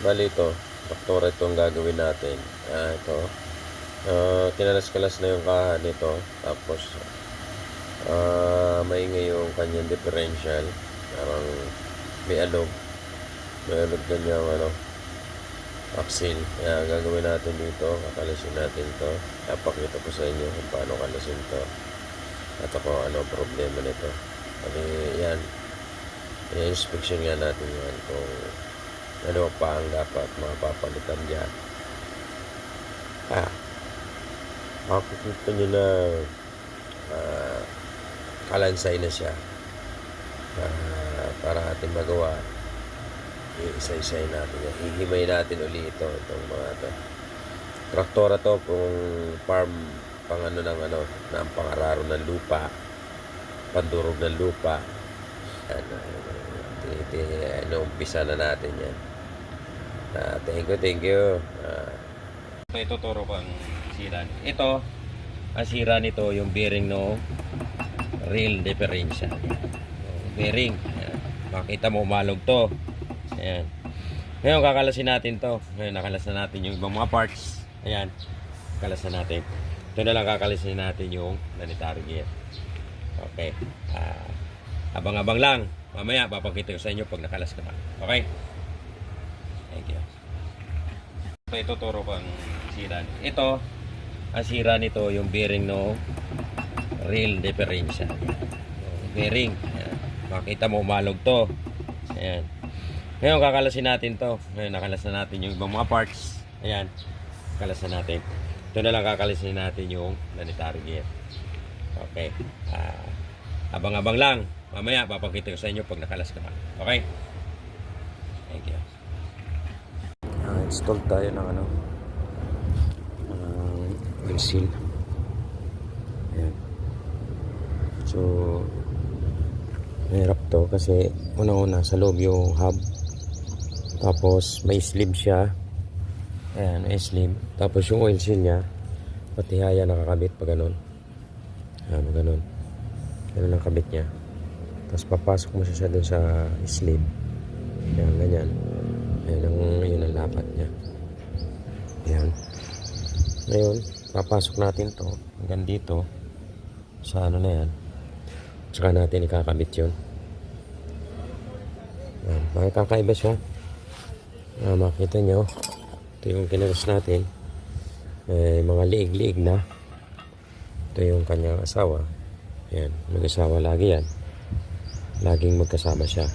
Bali ito, doktora ito ang gagawin natin. Ito. Kinalas-kalas na yung kaha nito. Tapos, maingay yung kanyang differential. Parang may alog. May alog kanyang axle. Kaya ang gagawin natin dito, kakalasin natin to. Napakita ko sa inyo kung paano kalasin to. At ako, ano problema nito. Kasi yan, i-inspection nga natin yan kung ano pa ang dapat mapapalitan dyan. Makikita nyo na kalansay na siya. Para ating magawa, isa-isay natin yan. Hihimay natin uli itong mga ito. Traktora to kung farm pang ng pangararo ng lupa, pandurog ng lupa. Umpisa na natin yan. Thank you. Ito tuturo ko ang sira. Ito, ang sira nito yung bearing no real differential. Bearing. Ayan. Makita mo umalog to. Ayan. Ngayon kakalasin natin to. Ngayon nakalas na natin yung ibang mga parts. Ayan. Kalas na natin. Ito na lang kakalasin natin yung planetary gear. Okay. Abang-abang lang. Mamaya papakita ko sa inyo pag nakalas ka na. Okay? Thank you. Ito tuturo ko ang sira. Ito, ang sira nito yung bearing no real differential. Bearing. Ayan. Makita mo umalog to. Ayan. Ngayon kakalasin natin to. Ngayon nakalas na natin yung ibang mga parts. Ayan. Kalas na natin. Ito na lang kakalasin natin yung planetary gear. Okay. Abang-abang lang. Mamaya papakita ko sa inyo pag nakalas ka na. Okay? Thank you. Install tayo ng oil seal. Ayan. So mahirap to kasi una-una sa loob yung hub. Tapos may sleeve siya. Ayan, may sleeve. Tapos yung oil seal nya pati haya nakakabit pa ganun. Ayan, ganun. Ganun ang kabit nya. Tapos papasok mo siya dun sa sleeve. Ayan, ganyan. Yun ang lapat nya. Ayan. Ngayon, papasok natin to hanggang dito sa na yan. Tsaka natin ikakabit yun. Ayan. Makikakaiba siya. Makita nyo. Ito yung kinalas natin. Mga liig-liig na. Ito yung kanyang asawa. Ayan. Mag-asawa lagi yan. Laging magkasama siya.